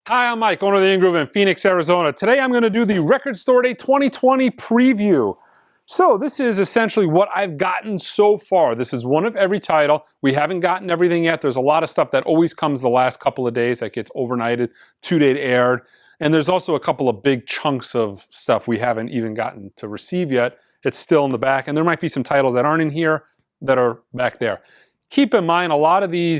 Hi, I'm Mike, owner of the In-Groove in Phoenix, Arizona. Today I'm going to do the Record Store Day 2020 preview. So this is essentially what I've gotten so far. This is one of every title. We haven't gotten everything yet. There's a lot of stuff that always comes the last couple of days that gets overnighted, 2-day aired. And there's also a couple of big chunks of stuff we haven't even gotten to receive yet. It's still in the back. And there might be some titles that aren't in here that are back there. Keep in mind, a lot of the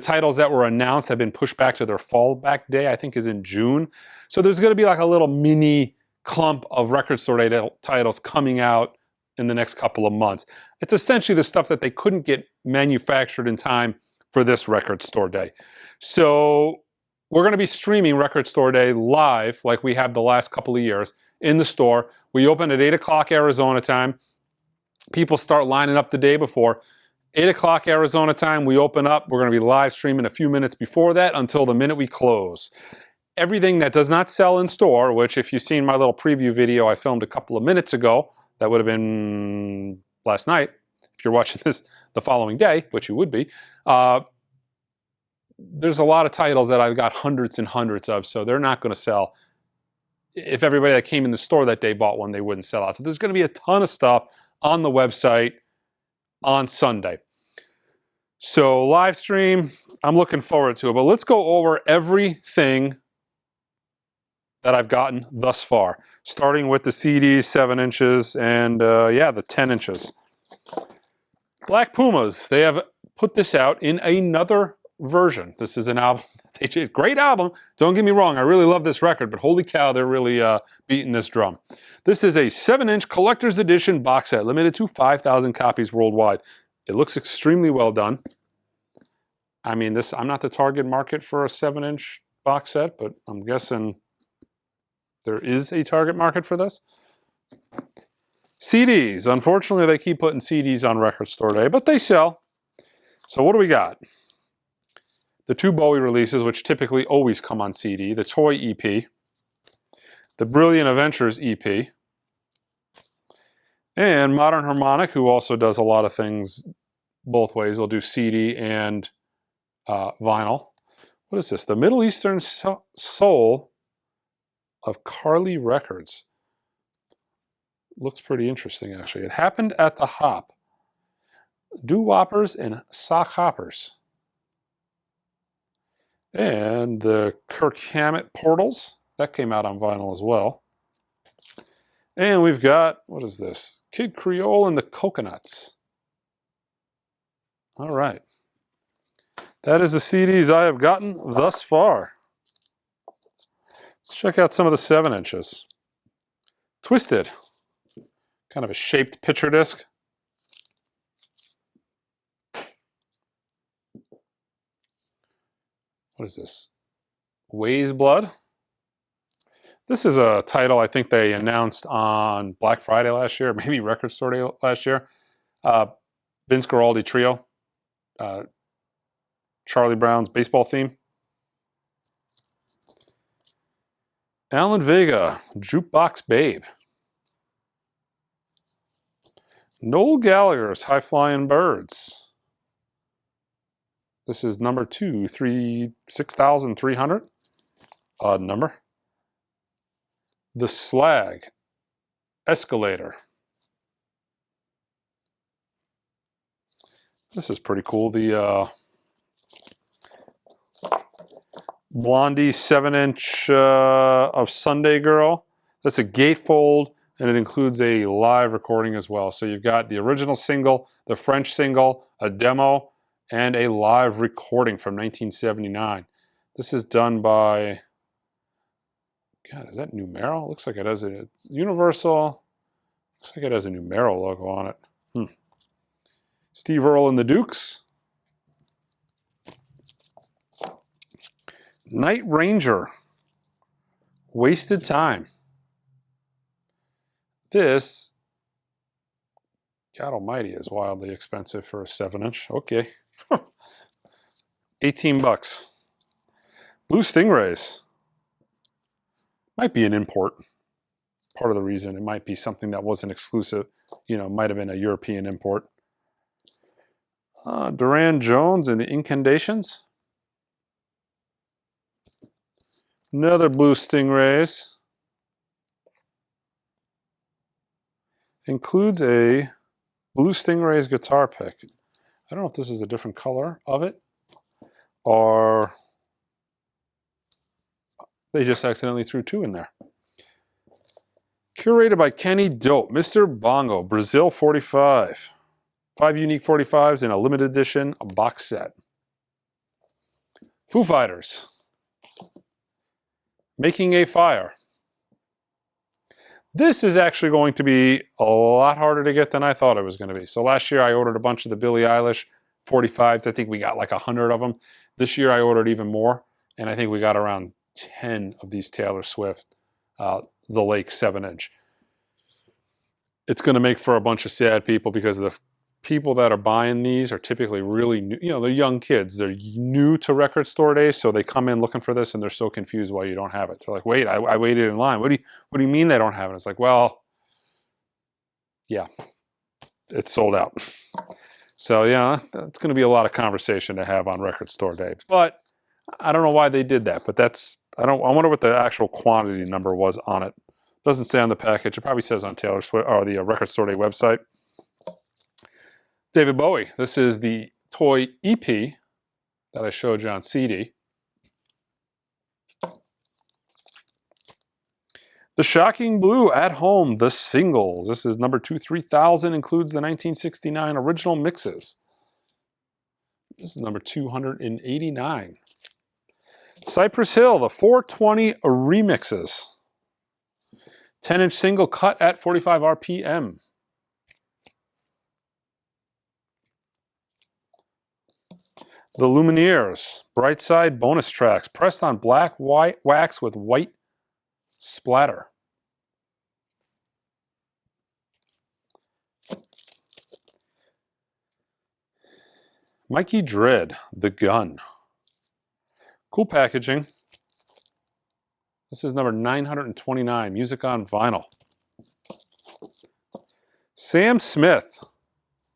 titles that were announced have been pushed back to their fallback day, I think is in June. So there's going to be like a little mini clump of Record Store Day titles coming out in the next couple of months. It's essentially the stuff that they couldn't get manufactured in time for this Record Store Day. So we're going to be streaming Record Store Day live like we have the last couple of years in the store. We open at 8 o'clock Arizona time. People start lining up the day before. 8 o'clock Arizona time, we open up. We're going to be live streaming a few minutes before that until the minute we close. Everything that does not sell in store, which if you've seen my little preview video I filmed a couple of minutes ago, that would have been last night. If you're watching this the following day, which you would be, there's a lot of titles that I've got hundreds and hundreds of, so they're not going to sell. If everybody that came in the store that day bought one, they wouldn't sell out. So there's going to be a ton of stuff on the website on Sunday. So live stream, I'm looking forward to it. But let's go over everything that I've gotten thus far, starting with the CDs, 7 inches, and yeah, the 10 inches. Black Pumas, they have put this out in another version. This is an album. Great album. Don't get me wrong. I really love this record, but holy cow, they're really beating this drum. This is a 7-inch collector's edition box set, limited to 5,000 copies worldwide. It looks extremely well done. I mean, I'm not the target market for a 7-inch box set, but I'm guessing there is a target market for this. CDs. Unfortunately, they keep putting CDs on Record Store Day, but they sell. So what do we got? The 2 Bowie releases, which typically always come on CD, the Toy EP, the Brilliant Adventures EP, and Modern Harmonic, who also does a lot of things both ways. They'll do CD and vinyl. What is this? The Middle Eastern Soul of Carly Records. Looks pretty interesting, actually. It happened at the Hop. Doo-woppers and sock hoppers. And the Kirk Hammett Portals, that came out on vinyl as well. And we've got, what is this? Kid Creole and the Coconuts. All right. That is the CDs I have gotten thus far. Let's check out some of the 7 inches. Twisted. Kind of a shaped picture disc. What is this? Ways Blood. This is a title I think they announced on Black Friday last year, maybe Record Store Day last year. Vince Guaraldi Trio. Charlie Brown's baseball theme. Alan Vega, Jukebox Babe. Noel Gallagher's High Flying Birds. This is number 6,300. Odd number. The Slag. Escalator. This is pretty cool. The Blondie 7-inch of Sunday Girl. That's a gatefold, and it includes a live recording as well. So you've got the original single, the French single, a demo, and a live recording from 1979. This is done by, God, is that Numero? Looks like it has a Universal. Looks like it has a Numero logo on it. Steve Earle and the Dukes. Night Ranger. Wasted Time. This, God almighty, is wildly expensive for a 7-inch. Okay. 18 bucks. Blue Stingrays. Might be an import. Part of the reason it might be something that wasn't exclusive, might have been a European import. Duran Jones and the Incantations. Another Blue Stingrays. Includes a Blue Stingrays guitar pick. I don't know if this is a different color of it, or they just accidentally threw 2 in there. Curated by Kenny Dope, Mr. Bongo, Brazil 45. 5 unique 45s in a limited edition box set. Foo Fighters. Making a Fire. This is actually going to be a lot harder to get than I thought it was going to be. So last year I ordered a bunch of the Billie Eilish 45s. I think we got like 100 of them. This year I ordered even more, and I think we got around 10 of these Taylor Swift, the Lake 7-inch. It's going to make for a bunch of sad people because the people that are buying these are typically really new. You know, they're young kids. They're new to record store days, so they come in looking for this and they're so confused why you don't have it. They're like, wait, I waited in line. What do you mean they don't have it? It's like, well, yeah, it's sold out. So yeah, that's going to be a lot of conversation to have on record store day. But I don't know why they did that, but I wonder what the actual quantity number was on it. It doesn't say on the package. It probably says on Taylor Swift or the Record Store Day website. David Bowie. This is the toy EP that I showed you on CD. The Shocking Blue at Home, the singles. This is number 2, 3000, includes the 1969 original mixes. This is number 289. Cypress Hill, the 420 remixes. 10-inch single cut at 45 RPM. The Lumineers, Bright Side bonus tracks, pressed on black wax with white splatter. Mikey Dread, The Gun. Cool packaging. This is number 929, music on vinyl. Sam Smith,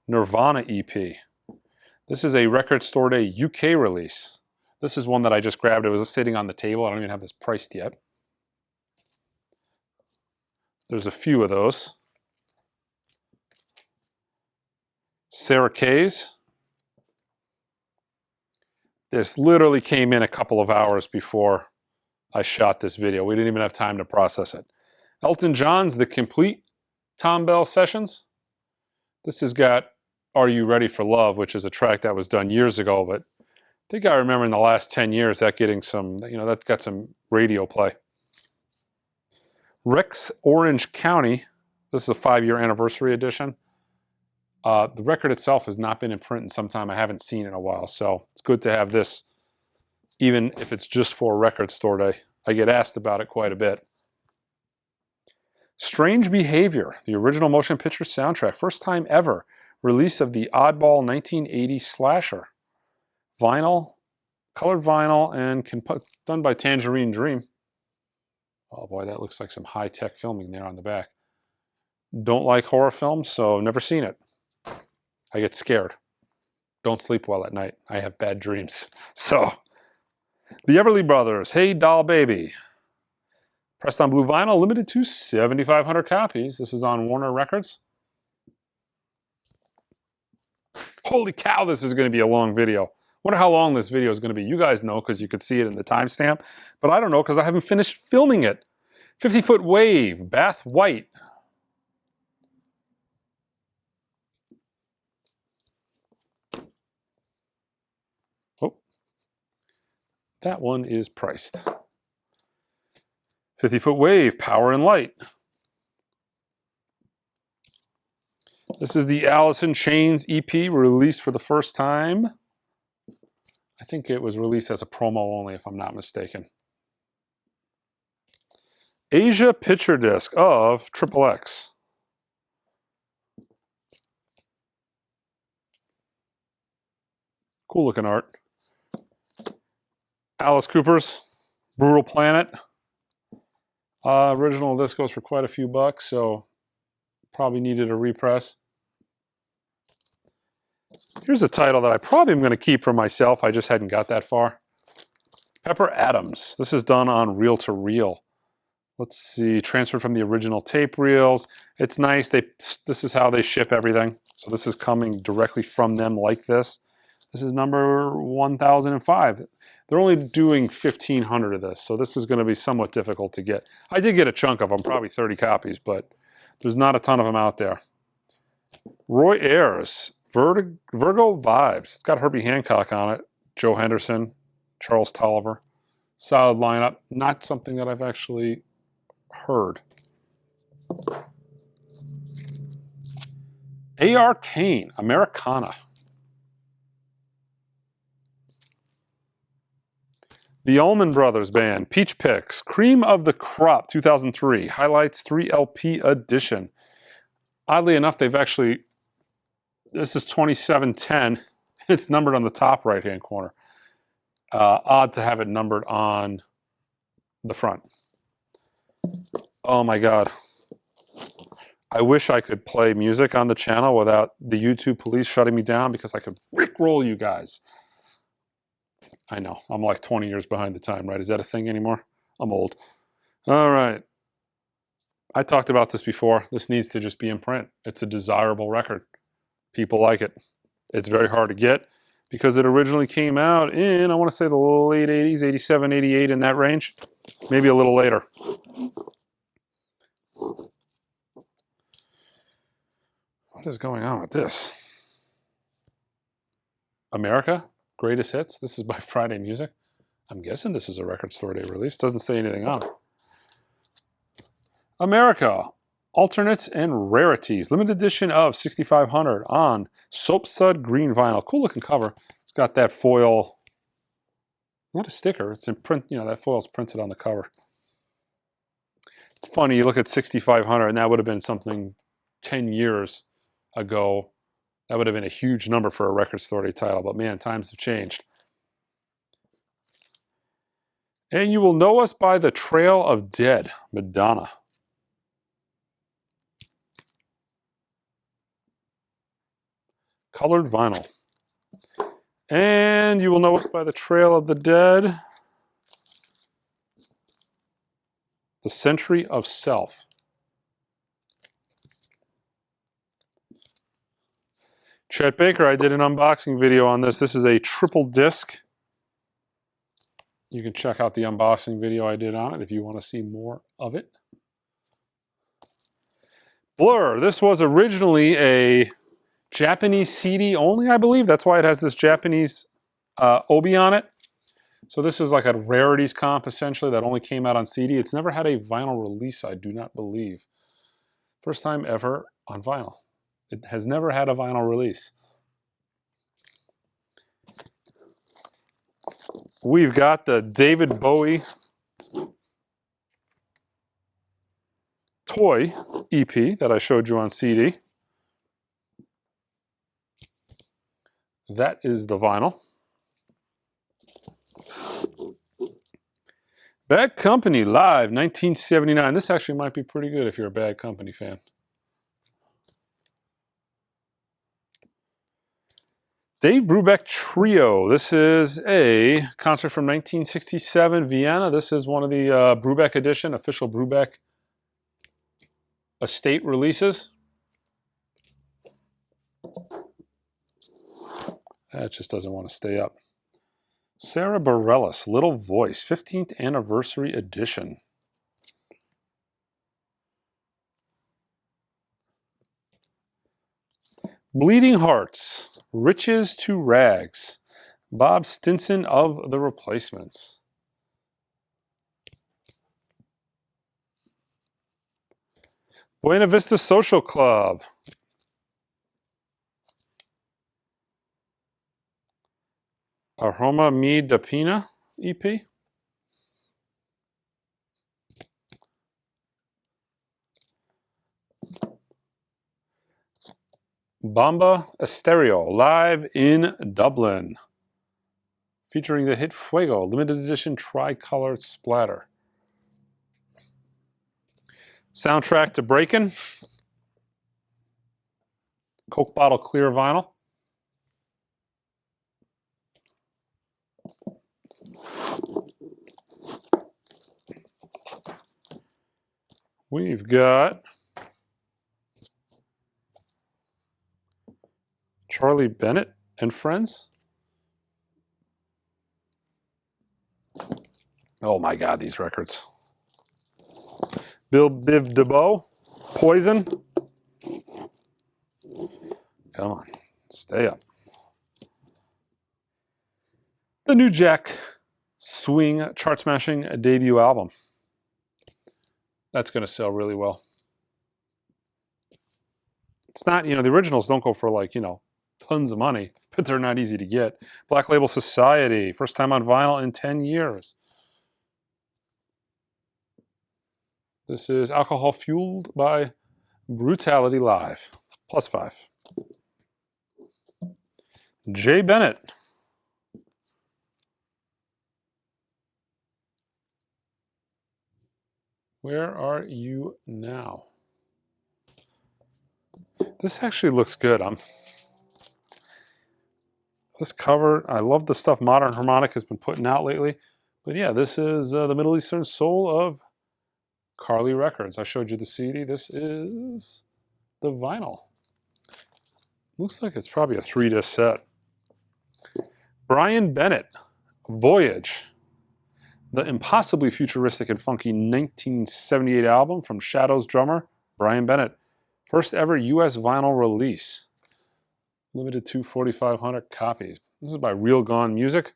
Nirvana EP. This is a Record Store Day UK release. This is one that I just grabbed. It was sitting on the table. I don't even have this priced yet. There's a few of those. Sarah Kay's. This literally came in a couple of hours before I shot this video. We didn't even have time to process it. Elton John's The Complete Tom Bell Sessions. This has got Are You Ready for Love, which is a track that was done years ago, but I think I remember in the last 10 years that getting some, that got some radio play. Rex Orange County. This is a 5-year anniversary edition. The record itself has not been in print in some time. I haven't seen it in a while, so it's good to have this, even if it's just for Record Store Day. I get asked about it quite a bit. Strange Behavior, the original motion picture soundtrack, first time ever, release of the oddball 1980s slasher. Vinyl, colored vinyl, and done by Tangerine Dream. Oh boy, that looks like some high-tech filming there on the back. Don't like horror films, so never seen it. I get scared. Don't sleep well at night. I have bad dreams. So, the Everly Brothers, Hey Doll Baby. Pressed on blue vinyl, limited to 7,500 copies. This is on Warner Records. Holy cow, this is going to be a long video. Wonder how long this video is going to be. You guys know because you could see it in the timestamp, but I don't know because I haven't finished filming it. 50-foot Wave, Bath White. Oh, that one is priced. 50-foot Wave, Power and Light. This is the Alice in Chains EP, released for the first time. I think it was released as a promo only, if I'm not mistaken. Asia Picture Disc of XXX. Cool looking art. Alice Cooper's Brutal Planet. Original disc goes for quite a few bucks, so probably needed a repress. Here's a title that I probably am going to keep for myself. I just hadn't got that far. Pepper Adams. This is done on reel-to-reel. Let's see, transferred from the original tape reels. It's nice. This is how they ship everything. So this is coming directly from them like this. This is number 1005. They're only doing 1,500 of this, so this is going to be somewhat difficult to get. I did get a chunk of them, probably 30 copies, but there's not a ton of them out there. Roy Ayers, Virgo Vibes. It's got Herbie Hancock on it, Joe Henderson, Charles Tolliver. Solid lineup. Not something that I've actually heard. A.R. Kane, Americana. The Allman Brothers Band, Peach Picks, Cream of the Crop, 2003, Highlights 3 LP edition. Oddly enough, they've actually, this is 2710. It's numbered on the top right-hand corner. Odd to have it numbered on the front. Oh my God. I wish I could play music on the channel without the YouTube police shutting me down, because I could rickroll you guys. I know, I'm like 20 years behind the time, right? Is that a thing anymore? I'm old. All right. I talked about this before. This needs to just be in print. It's a desirable record. People like it. It's very hard to get because it originally came out in, I want to say the late 80s, 87, 88, in that range. Maybe a little later. What is going on with this? America? Greatest Hits. This is by Friday Music. I'm guessing this is a Record Store Day release. Doesn't say anything on it. America. Alternates and Rarities. Limited edition of 6,500 on soapsud green vinyl. Cool looking cover. It's got that foil. Not a sticker. It's in print. You know, that foil's printed on the cover. It's funny. You look at 6,500 and that would have been something 10 years ago. That would have been a huge number for a Record Store Day title, but man, times have changed. And You Will Know Us by the Trail of Dead, Madonna. Colored vinyl. And You Will Know Us by the Trail of the Dead, The Century of Self. Chet Baker, I did an unboxing video on this. This is a triple disc. You can check out the unboxing video I did on it if you want to see more of it. Blur, this was originally a Japanese CD only, I believe. That's why it has this Japanese obi on it. So this is like a rarities comp, essentially, that only came out on CD. It's never had a vinyl release, I do not believe. First time ever on vinyl. It has never had a vinyl release. We've got the David Bowie Toy EP that I showed you on CD. That is the vinyl. Bad Company Live, 1979. This actually might be pretty good if you're a Bad Company fan. Dave Brubeck Trio. This is a concert from 1967, Vienna. This is one of the Brubeck edition, official Brubeck estate releases. That just doesn't want to stay up. Sarah Bareilles, Little Voice, 15th Anniversary Edition. Bleeding Hearts, Riches to Rags, Bob Stinson of The Replacements. Buena Vista Social Club. Aroma Mi da Pina EP. Bomba Estéreo, live in Dublin. Featuring the hit Fuego, limited edition tri-colored splatter. Soundtrack to Breakin'. Coke bottle clear vinyl. We've got Charlie Bennett and Friends. Oh my God, these records. Bill Biv DeVoe, Poison. Come on, stay up. The New Jack Swing chart-smashing debut album. That's going to sell really well. It's not, the originals don't go for like, tons of money, but they're not easy to get. Black Label Society, first time on vinyl in 10 years. This is Alcohol Fueled by Brutality Live, +5. Jay Bennett. Where are you now? This actually looks good. This cover, I love the stuff Modern Harmonic has been putting out lately. But yeah, this is the Middle Eastern Soul of Carly Records. I showed you the CD. This is the vinyl. Looks like it's probably a 3-disc set. Brian Bennett, Voyage. The impossibly futuristic and funky 1978 album from Shadows drummer Brian Bennett. First ever US vinyl release. Limited to 4,500 copies. This is by Real Gone Music.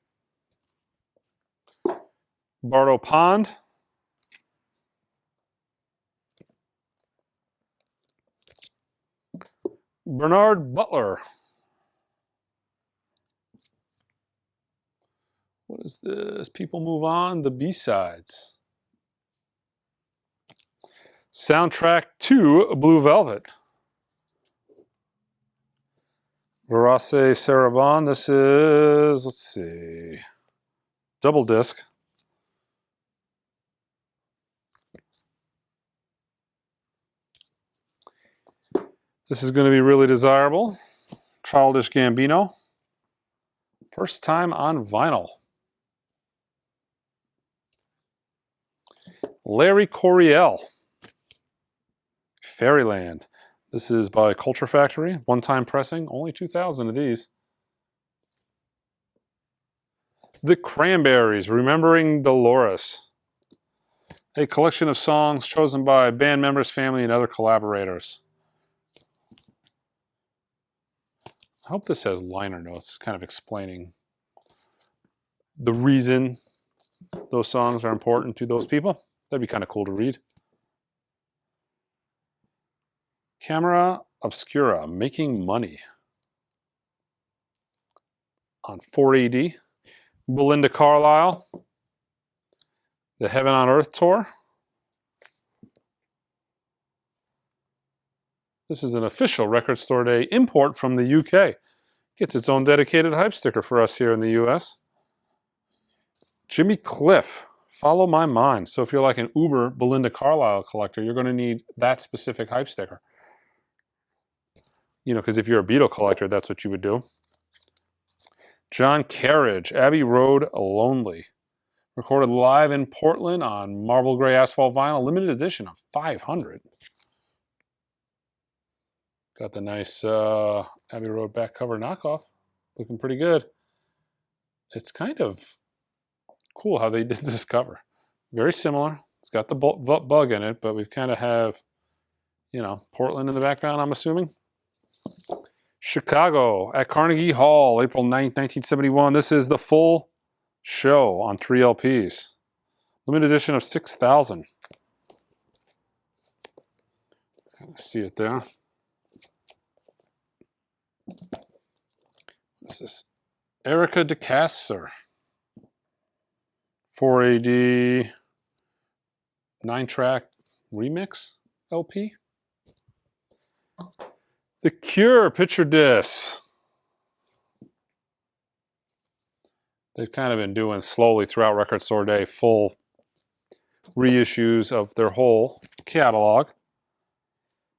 Bardo Pond. Bernard Butler. What is this? People Move On, the B-sides. Soundtrack to Blue Velvet. Verace Sarabon. This is, let's see, double disc. This is going to be really desirable. Childish Gambino. First time on vinyl. Larry Coryell. Fairyland. This is by Culture Factory. One-time pressing. Only 2,000 of these. The Cranberries. Remembering Dolores. A collection of songs chosen by band members, family, and other collaborators. I hope this has liner notes kind of explaining the reason those songs are important to those people. That'd be kind of cool to read. Camera Obscura, Making Money. On 4AD. Belinda Carlisle. The Heaven on Earth Tour. This is an official Record Store Day import from the UK. Gets its own dedicated hype sticker for us here in the US. Jimmy Cliff, Follow My Mind. So if you're like an uber Belinda Carlisle collector, you're going to need that specific hype sticker. Because if you're a Beatle collector, that's what you would do. John Carriage, Abbey Road Lonely. Recorded live in Portland on marble gray asphalt vinyl, limited edition of 500. Got the nice Abbey Road back cover knockoff. Looking pretty good. It's kind of cool how they did this cover. Very similar. It's got the bug in it, but we kind of have, Portland in the background, I'm assuming. Chicago at Carnegie Hall, April 9th, 1971. This is the full show on 3 LPs. Limited edition of 6,000. See it there. This is Erica DeCasser. 4AD 9-track remix LP. The Cure picture disc. They've kind of been doing slowly throughout Record Store Day full reissues of their whole catalog.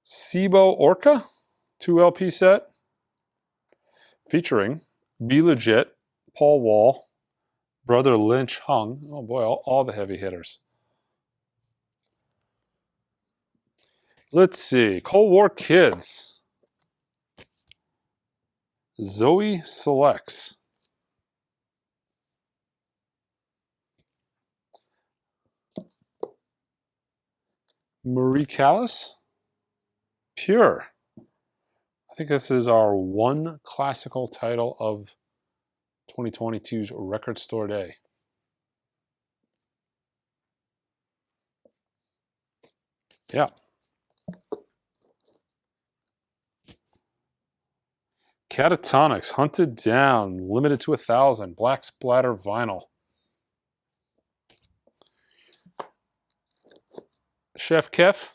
Sibo Orca 2 LP set featuring Be Legit, Paul Wall, Brother Lynch Hung. Oh boy, all the heavy hitters. Let's see. Cold War Kids. Zoe Selects. Marie Callas. Pure. I think this is our one classical title of 2022's Record Store Day. Yeah. Catatonics, Hunted Down, limited to 1,000, black splatter vinyl. Chef Kef.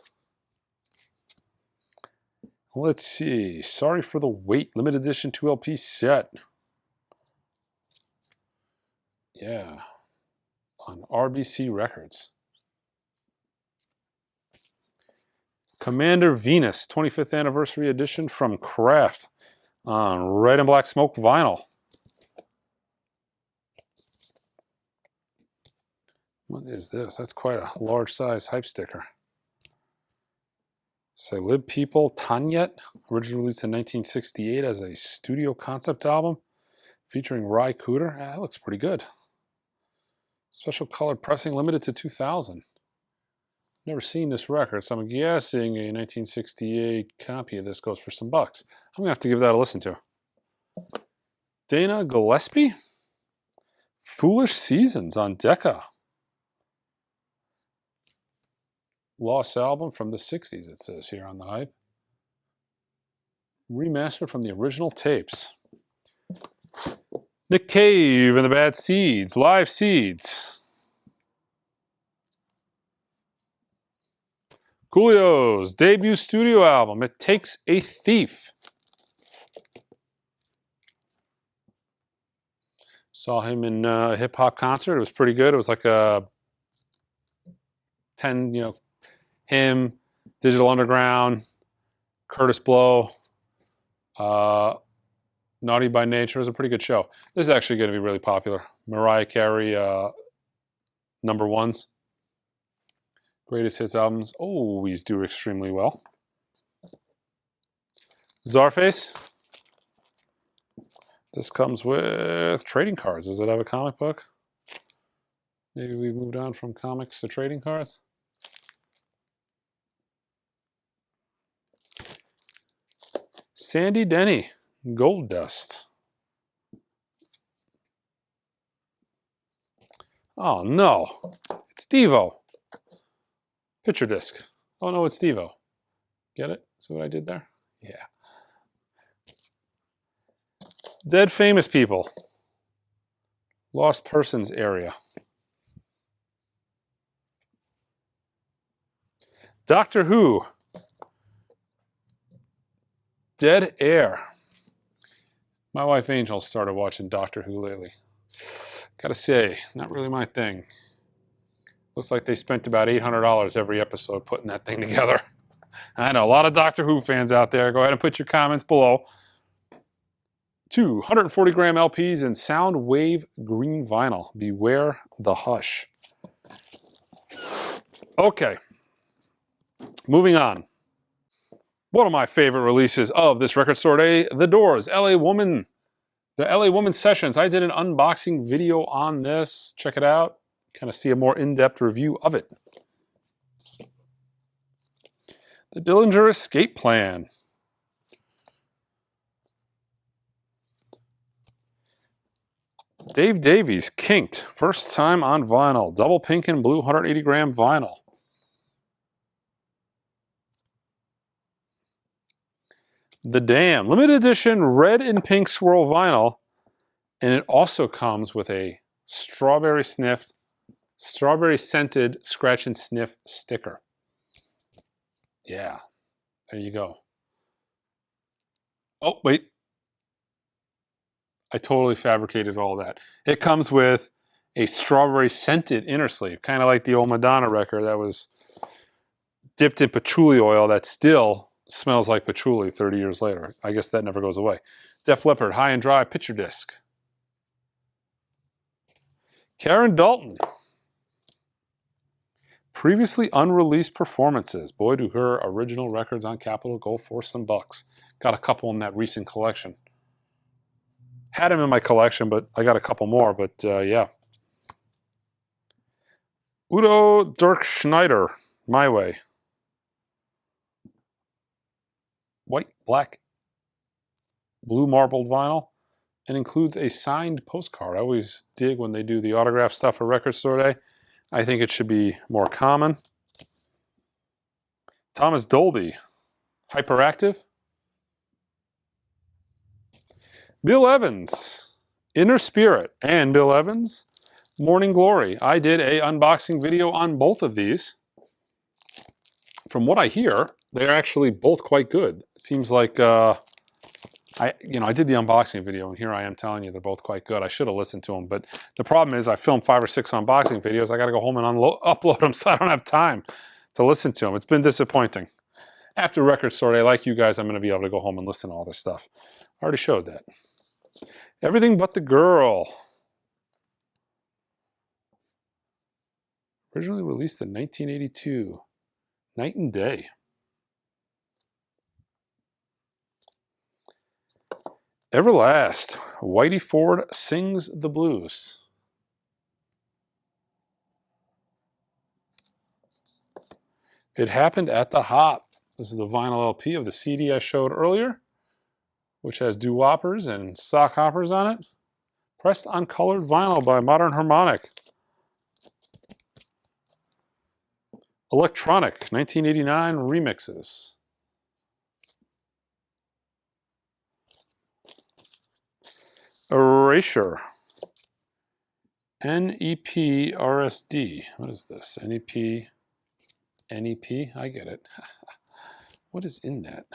Let's see. Sorry for the Wait, limited edition 2LP set. Yeah. On RBC Records. Commander Venus, 25th anniversary edition from Kraft on red and black smoke vinyl. What is this? That's quite a large size hype sticker. Say Lib People Tanyet, originally released in 1968 as a studio concept album featuring Ry Cooder. That looks pretty good. Special colored pressing, limited to 2,000. Never seen this record, so I'm guessing a 1968 copy of this goes for some bucks. I'm going to have to give that a listen to. Dana Gillespie? Foolish Seasons on Decca. Lost album from the 60s, it says here on the hype. Remastered from the original tapes. Nick Cave and the Bad Seeds, Live Seeds. Coolio's debut studio album, It Takes a Thief. Saw him in a hip-hop concert. It was pretty good. It was like a 10, him, Digital Underground, Curtis Blow, Naughty by Nature. It was a pretty good show. This is actually going to be really popular. Mariah Carey, number ones. Greatest hits albums always do extremely well. Czarface. This comes with trading cards. Does it have a comic book? Maybe we moved on from comics to trading cards. Sandy Denny, Gold Dust. Oh no, it's Devo. Picture disc. Oh no, it's Devo. Get it? See what I did there? Yeah. Dead Famous People. Lost Persons Area. Doctor Who. Dead Air. My wife Angel started watching Doctor Who lately. Gotta say, not really my thing. Looks like they spent about $800 every episode putting that thing together. I know, a lot of Doctor Who fans out there. Go ahead and put your comments below. 140-gram LPs in sound wave green vinyl. Beware the hush. Okay. Moving on. One of my favorite releases of this record store day, The Doors, LA Woman. The LA Woman Sessions. I did an unboxing video on this. Check it out. Kind of see a more in-depth review of it. The Dillinger Escape Plan. Dave Davies, Kinked. First time on vinyl. Double pink and blue 180-gram vinyl. The Dam. Limited edition red and pink swirl vinyl. And it also comes with a strawberry scented scratch and sniff sticker. Yeah, there you go. Oh, wait. I totally fabricated all that. It comes with a strawberry scented inner sleeve, kind of like the old Madonna record that was dipped in patchouli oil that still smells like patchouli 30 years later. I guess that never goes away. Def Leppard, High and Dry picture disc. Karen Dalton. Previously unreleased performances. Boy, do her original records on Capitol go for some bucks. Got a couple in that recent collection. Had them in my collection, but I got a couple more, but yeah. Udo Dirk Schneider, My Way. White, black, blue marbled vinyl, and includes a signed postcard. I always dig when they do the autograph stuff for Record Store Day. I think it should be more common. Thomas Dolby, Hyperactive. Bill Evans, Inner Spirit, and Bill Evans, Morning Glory. I did a unboxing video on both of these. From what I hear, they're actually both quite good. It seems like I did the unboxing video, and here I am telling you they're both quite good. I should have listened to them, but the problem is I filmed 5 or 6 unboxing videos. I got to go home and upload them, so I don't have time to listen to them. It's been disappointing. After Record Store Day, like you guys, I'm going to be able to go home and listen to all this stuff. I already showed that. Everything But the Girl. Originally released in 1982. Night and Day. Everlast. Whitey Ford Sings the Blues. It Happened at the Hop. This is the vinyl LP of the CD I showed earlier, which has doo-woppers and sock hoppers on it. Pressed on colored vinyl by Modern Harmonic. Electronic, 1989 remixes. Erasure. NEP RSD. What is this? NEP? NEP? I get it. What is in that?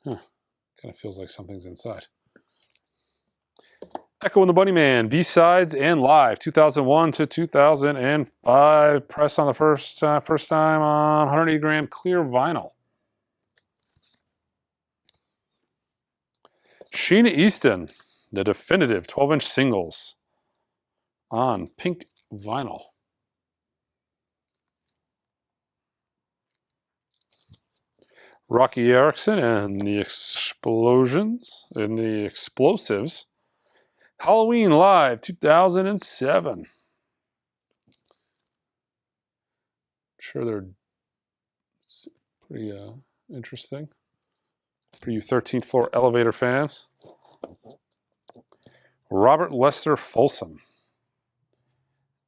Huh. Kind of feels like something's inside. Echo and the Bunnyman, B-Sides and Live, 2001 to 2005. Pressed on the first time on 180 gram clear vinyl. Sheena Easton, the definitive 12-inch singles on pink vinyl. Rocky Erickson and the Explosions and the Explosives. Halloween Live 2007. Sure, they're pretty interesting for you 13th floor elevator fans. Robert Lester Folsom,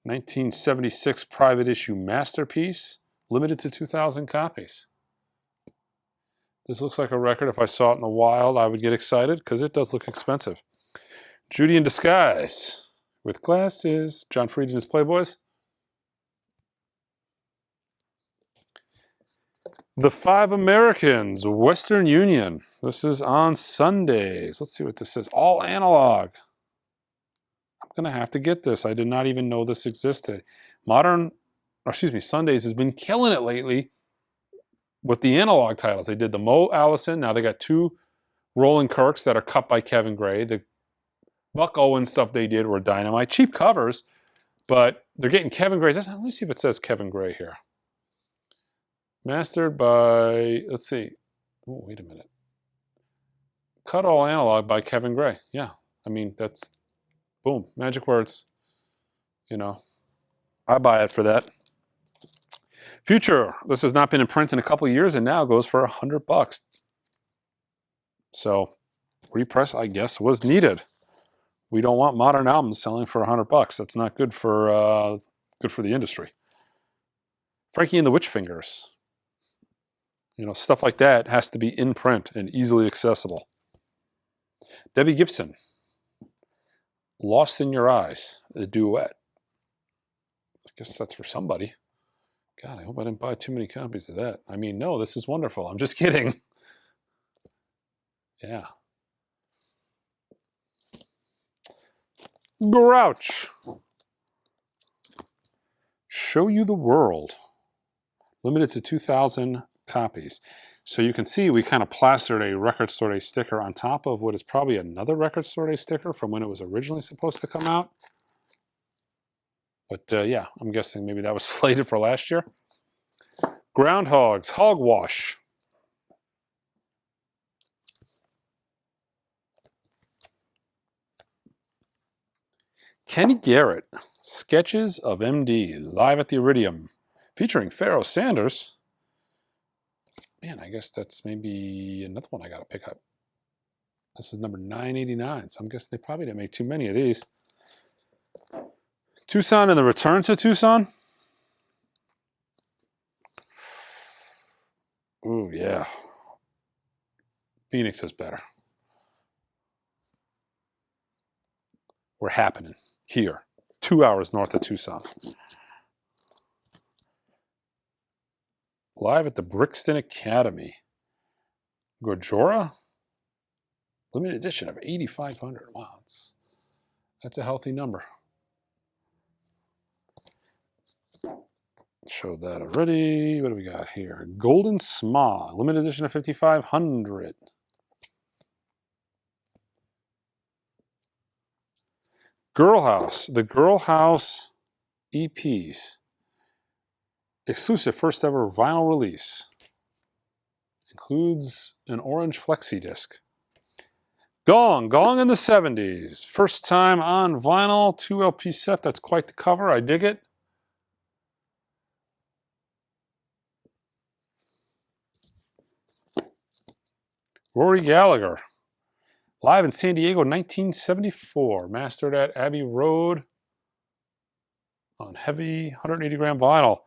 1976 private issue masterpiece, limited to 2,000 copies. This looks like a record. If I saw it in the wild, I would get excited because it does look expensive. Judy in Disguise with Glasses. John Fried and his Playboys. The Five Americans, Western Union. This is on Sundays. Let's see what this says. All analog. I'm going to have to get this. I did not even know this existed. Sundays has been killing it lately with the analog titles. They did the Mo Allison. Now they got 2 Roland Kirks that are cut by Kevin Gray. The Buck Owens stuff they did were dynamite. Cheap covers, but they're getting Kevin Gray. Let me see if it says Kevin Gray here. Mastered by, let's see. Oh, wait a minute. Cut all analog by Kevin Gray. Yeah, I mean, that's, boom, magic words. You know, I buy it for that. Future, this has not been in print in a couple of years and now goes for $100. So, repress, I guess, was needed. We don't want modern albums selling for $100. That's not good for the industry. Frankie and the Witch Fingers. You know, stuff like that has to be in print and easily accessible. Debbie Gibson, Lost in Your Eyes, the duet. I guess that's for somebody. God, I hope I didn't buy too many copies of that. I mean, no, this is wonderful. I'm just kidding. Yeah. Grouch. Show You the World. Limited to 2,000 copies. So you can see we kind of plastered a Record Store Day sticker on top of what is probably another Record Store Day sticker from when it was originally supposed to come out. But yeah, I'm guessing maybe that was slated for last year. Groundhogs, Hogwash. Kenny Garrett, Sketches of MD, live at the Iridium, featuring Pharaoh Sanders. Man, I guess that's maybe another one I got to pick up. This is number 989, so I'm guessing they probably didn't make too many of these. Tucson and the Return to Tucson. Ooh, yeah. Phoenix is better. We're happening here, 2 hours north of Tucson. Live at the Brixton Academy. Gorjora? Limited edition of 8,500. Wow, that's a healthy number. Showed that already. What do we got here? Golden Sma, limited edition of 5,500. Girl House, the Girl House EPs. Exclusive first ever vinyl release. Includes an orange flexi disc. Gong in the 70s. First time on vinyl, 2 LP set. That's quite the cover. I dig it. Rory Gallagher. Live in San Diego, 1974. Mastered at Abbey Road on heavy 180 gram vinyl.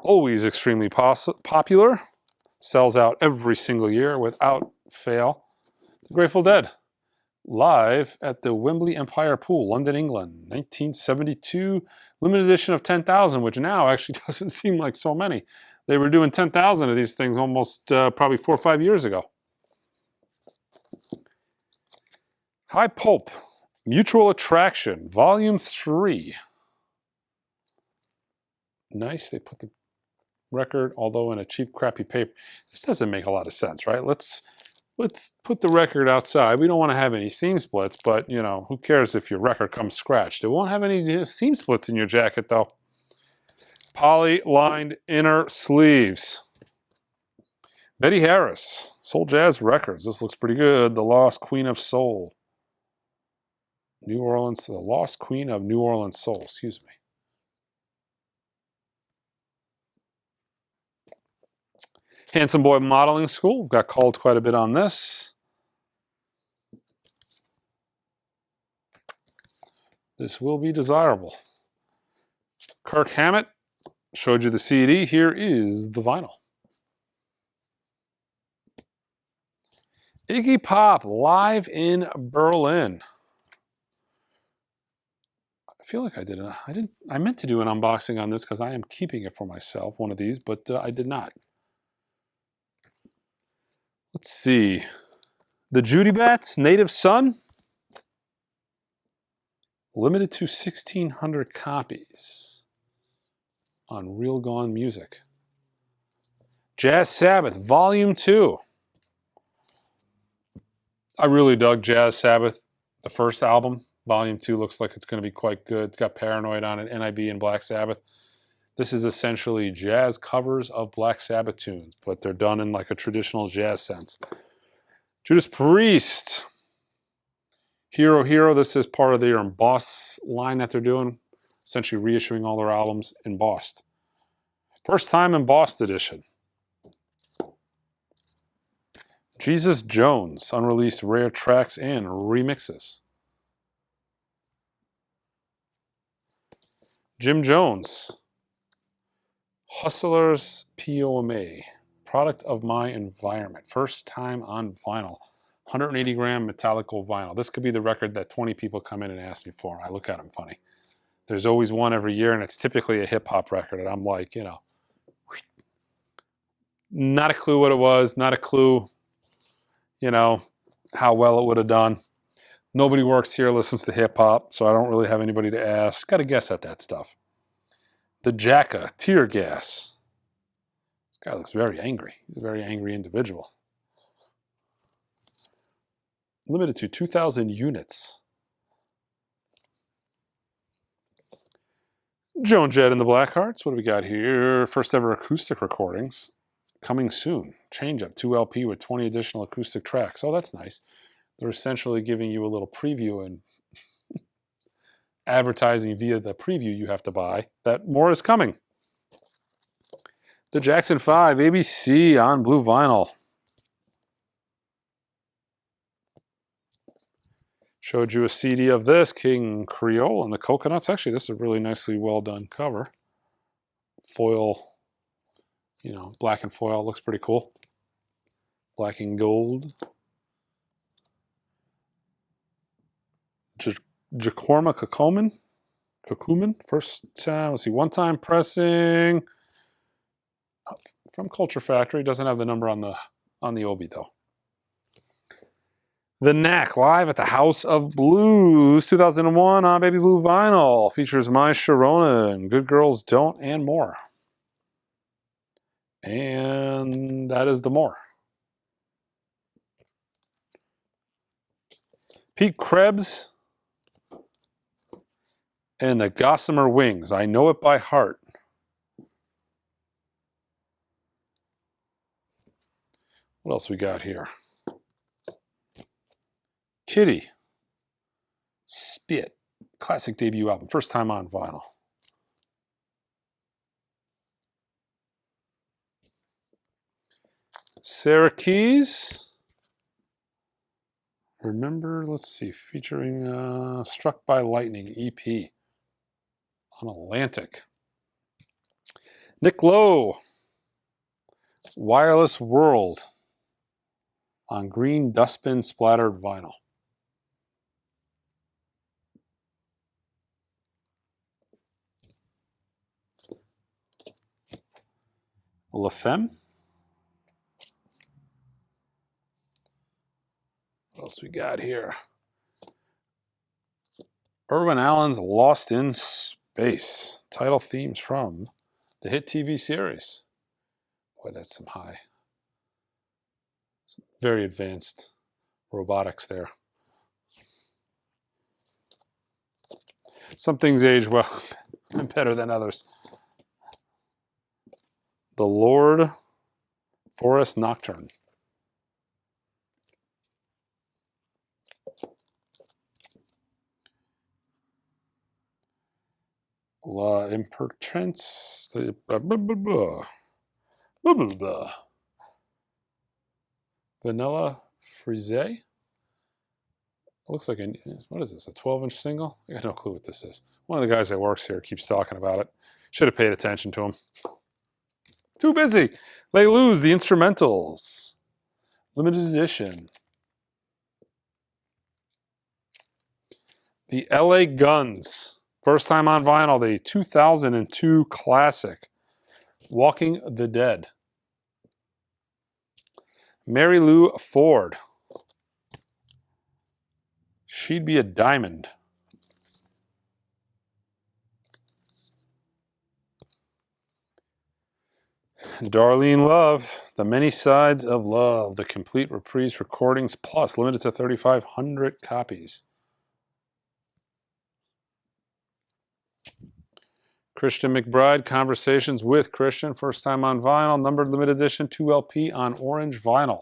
Always extremely popular. Sells out every single year without fail. The Grateful Dead. Live at the Wembley Empire Pool, London, England, 1972. Limited edition of 10,000, which now actually doesn't seem like so many. They were doing 10,000 of these things almost probably 4 or 5 years ago. High Pulp, Mutual Attraction, Volume 3. Nice, they put the record, although in a cheap, crappy paper. This doesn't make a lot of sense, right? Let's put the record outside. We don't want to have any seam splits, but, you know, who cares if your record comes scratched? It won't have any seam splits in your jacket, though. Poly-lined inner sleeves. Betty Harris, Soul Jazz Records. This looks pretty good. The Lost Queen of Soul. New Orleans, the Lost Queen of New Orleans Soul, excuse me. Handsome Boy Modeling School, got called quite a bit on this. This will be desirable. Kirk Hammett, showed you the CD, here is the vinyl. Iggy Pop, live in Berlin. I feel like I meant to do an unboxing on this because I am keeping it for myself, one of these, but I did not. Let's see. The Judy Bats, Native Son. Limited to 1,600 copies on Real Gone Music. Jazz Sabbath, Volume 2. I really dug Jazz Sabbath, the first album. Volume 2 looks like it's going to be quite good. It's got Paranoid on it, NIB and Black Sabbath. This is essentially jazz covers of Black Sabbath tunes, but they're done in like a traditional jazz sense. Judas Priest. Hero Hero. This is part of their embossed line that they're doing, essentially reissuing all their albums embossed. First time embossed edition. Jesus Jones, unreleased rare tracks and remixes. Jim Jones, Hustlers POMA, Product of My Environment. First time on vinyl. 180 gram metallical vinyl. This could be the record that 20 people come in and ask me for. I look at them funny. There's always one every year, and it's typically a hip-hop record. And I'm like, you know, not a clue what it was, not a clue, you know, how well it would have done. Nobody works here, listens to hip-hop, so I don't really have anybody to ask. Got to guess at that stuff. The Jacka, Tear Gas. This guy looks very angry. He's a very angry individual. Limited to 2,000 units. Joan Jett and the Blackhearts. What do we got here? First ever acoustic recordings. Coming soon. Change Up 2 LP with 20 additional acoustic tracks. Oh, that's nice. They're essentially giving you a little preview and advertising via the preview you have to buy that more is coming. The Jackson 5 ABC on blue vinyl. Showed you a CD of this, King Creole and the Coconuts. Actually, this is a really nicely well done cover. Foil, you know, black and foil, looks pretty cool. Black and gold. Jacorma Kokuman. First time, let's see, one-time pressing from Culture Factory. Doesn't have the number on the Obi though. The Knack live at the House of Blues 2001 on baby blue vinyl. Features My Sharona and Good Girls Don't and more. And that is the more. Pete Krebs and the Gossamer Wings. I Know It by Heart. What else we got here? Kitty. Spit. Classic debut album. First time on vinyl. Sarah Keys. Remember, let's see, featuring Struck by Lightning EP on Atlantic. Nick Lowe. Wireless World on green dustbin splattered vinyl. La Femme. What else we got here? Irwin Allen's Lost in Space. Title themes from the hit TV series. Boy, that's some very advanced robotics there. Some things age well and better than others. The Lord Forest Nocturne. La Impertinence. Vanilla Frise. Looks like what is this, a 12-inch single? I got no clue what this is. One of the guys that works here keeps talking about it. Should have paid attention to him. Too busy. They Lose, the Instrumentals. Limited edition. The LA Guns. First time on vinyl, the 2002 classic. Walking the Dead. Mary Lou Ford. She'd Be a Diamond. Darlene Love, The Many Sides of Love, the complete reprise recordings plus, limited to 3,500 copies. Christian McBride, Conversations with Christian, first time on vinyl, numbered limited edition 2 LP on orange vinyl.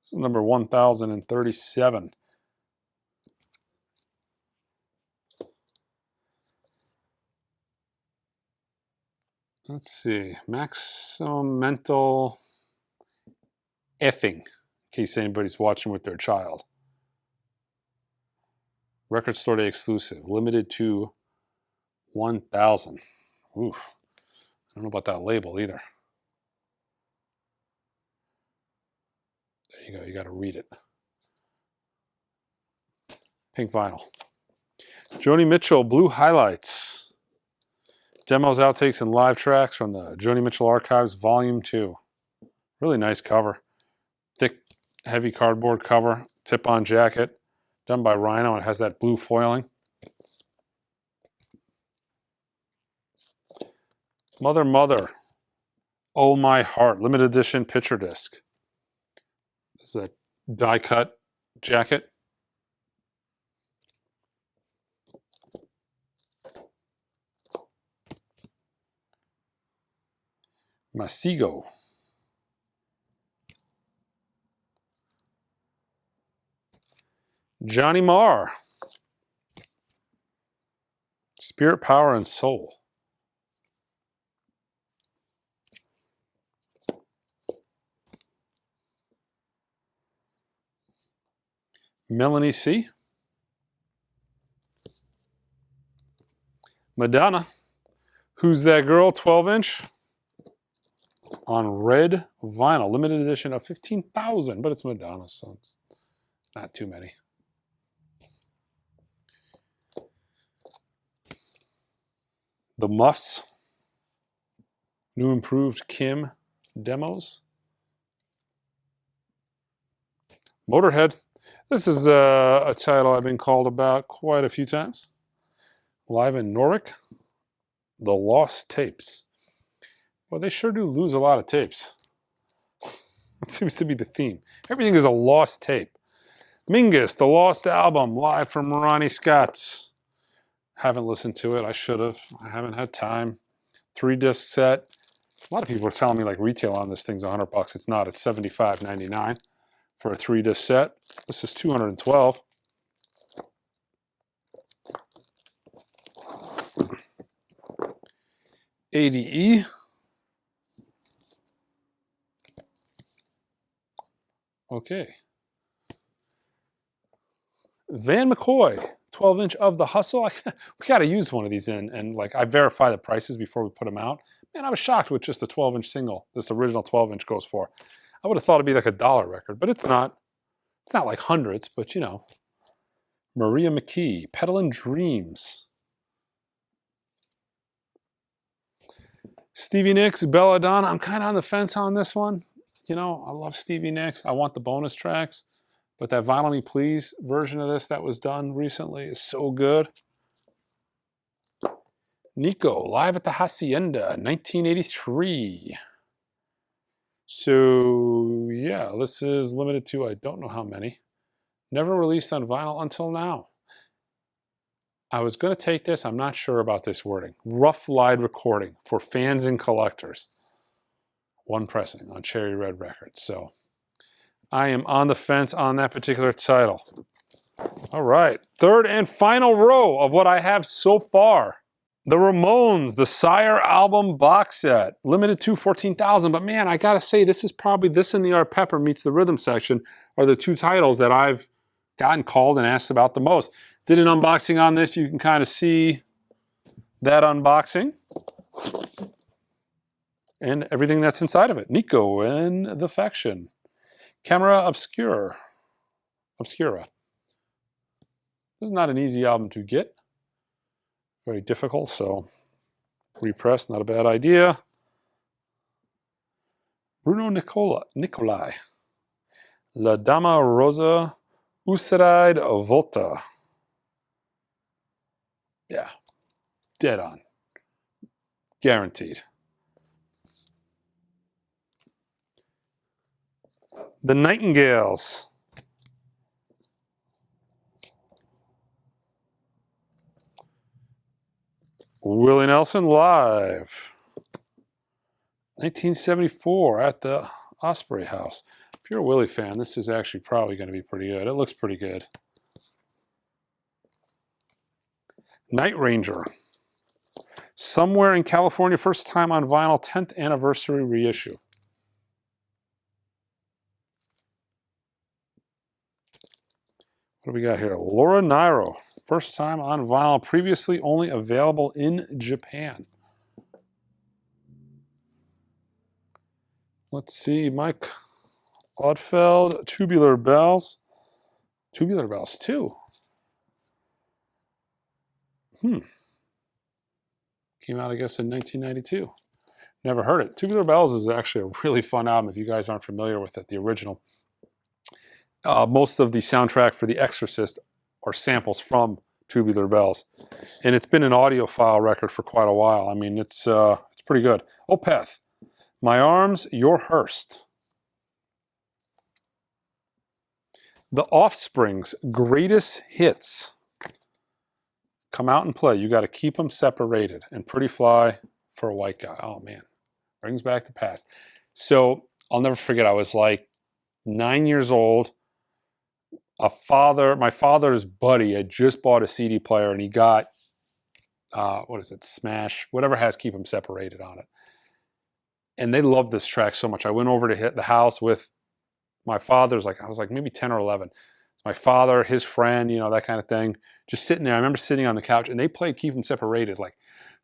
This is number 1037. Let's see, Maximum Mental Effing, in case anybody's watching with their child. Record Store Day exclusive, limited to 1,000. Oof, I don't know about that label either. There you go, you got to read it. Pink vinyl. Joni Mitchell, Blue Highlights. Demos, outtakes, and live tracks from the Joni Mitchell Archives, Volume 2. Really nice cover. Thick, heavy cardboard cover. Tip-on jacket. Done by Rhino. It has that blue foiling. Mother, Mother. Oh My Heart. Limited edition picture disc. This is a die-cut jacket. Masigo. Johnny Marr. Spirit, Power, and Soul. Melanie C. Madonna. Who's That Girl? 12-inch. On red vinyl. Limited edition of 15,000. But it's Madonna, so it's not too many. The Muffs. New Improved Kim demos. Motorhead. This is a title I've been called about quite a few times. Live in Norwich. The Lost Tapes. Well, they sure do lose a lot of tapes. It seems to be the theme. Everything is a lost tape. Mingus, The Lost Album, live from Ronnie Scott's. Haven't listened to it. I should have. I haven't had time. 3-disc set. A lot of people are telling me like retail on this thing's $100. It's not. It's $75.99 for a 3-disc set. This is $212. ADE. Okay. Van McCoy, 12-inch of The Hustle. We got to use one of these and like I verify the prices before we put them out. Man, I was shocked with just the 12-inch single this original 12-inch goes for. I would have thought it'd be like a $1 record, but it's not. It's not like hundreds, but you know. Maria McKee, Peddlin' Dreams. Stevie Nicks, Belladonna. I'm kind of on the fence on this one. You know, I love Stevie Nicks. I want the bonus tracks. But that Vinyl Me Please version of this that was done recently is so good. Nico, Live at the Hacienda, 1983. So, yeah, this is limited to I don't know how many. Never released on vinyl until now. I was going to take this. I'm not sure about this wording. Rough Live recording for fans and collectors. One pressing on Cherry Red Records. So I am on the fence on that particular title. All right. Third and final row of what I have so far. The Ramones, the Sire album box set. Limited to 14,000. But man, I got to say, this is probably, this and the Art Pepper meets the Rhythm section are the two titles that I've gotten called and asked about the most. Did an unboxing on this. You can kind of see that unboxing and everything that's inside of it. Nico and the Faction. Camera Obscura. This is not an easy album to get. Very difficult, so repress, not a bad idea. Bruno Nicolai. La Dama Rosa Useride Volta. Yeah, dead on. Guaranteed. The Nightingales. Willie Nelson live. 1974 at the Osprey House. If you're a Willie fan, this is actually probably going to be pretty good. It looks pretty good. Night Ranger. Somewhere in California, first time on vinyl, 10th anniversary reissue. What do we got here? Laura Nyro. First time on vinyl, previously only available in Japan. Let's see, Mike Oddfeld, Tubular Bells. Tubular Bells, too. Came out, I guess, in 1992. Never heard it. Tubular Bells is actually a really fun album if you guys aren't familiar with it, the original. Most of the soundtrack for The Exorcist are samples from Tubular Bells. And it's been an audiophile record for quite a while. I mean, it's pretty good. Opeth, My Arms, Your Hearst. The Offspring's Greatest Hits. Come out and play. You got to keep them separated. And Pretty Fly for a White Guy. Oh, man. Brings back the past. So I'll never forget, I was like 9 years old. My father's buddy had just bought a CD player, and he got, what is it, Smash, whatever has Keep 'Em Separated on it. And they loved this track so much. I went over to hit the house with my father's, I was like maybe 10 or 11. It's my father, his friend, that kind of thing. Just sitting there. I remember sitting on the couch, and they played Keep 'Em Separated like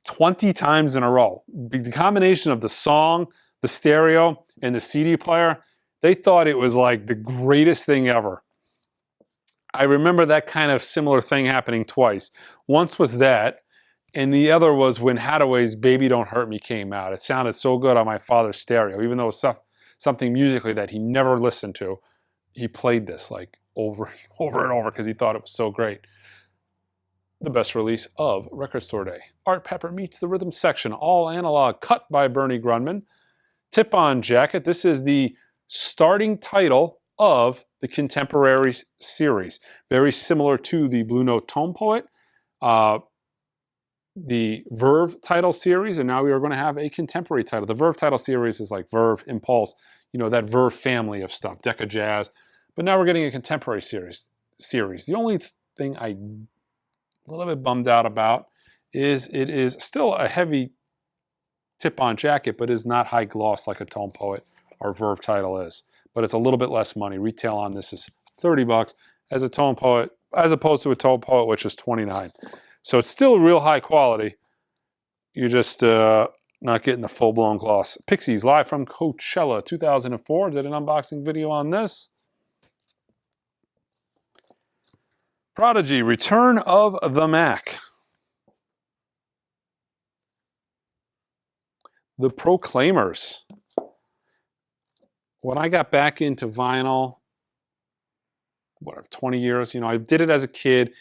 20 times in a row. The combination of the song, the stereo, and the CD player, they thought it was like the greatest thing ever. I remember that kind of similar thing happening twice. Once was that, and the other was when Hathaway's Baby Don't Hurt Me came out. It sounded so good on my father's stereo, even though it was something musically that he never listened to. He played this like over and over because he thought it was so great. The best release of Record Store Day. Art Pepper Meets the Rhythm Section, all analog, cut by Bernie Grundman. Tip-on jacket. This is the starting title of the Contemporary series. Very similar to the Blue Note Tone Poet, the Verve title series, and now we are going to have a contemporary title. The Verve title series is like Verve, Impulse, that Verve family of stuff, Decca Jazz. But now we're getting a contemporary series. The only thing I'm a little bit bummed out about is it is still a heavy tip-on jacket, but is not high gloss like a Tone Poet or Verve title is. But it's a little bit less money. Retail on this is $30 as a Tone Poet, as opposed to a Tone Poet, which is $29. So it's still real high quality. You're just not getting the full-blown gloss. Pixies, live from Coachella 2004. Did an unboxing video on this. Prodigy, Return of the Mac. The Proclaimers. When I got back into vinyl, 20 years, I did it as a kid,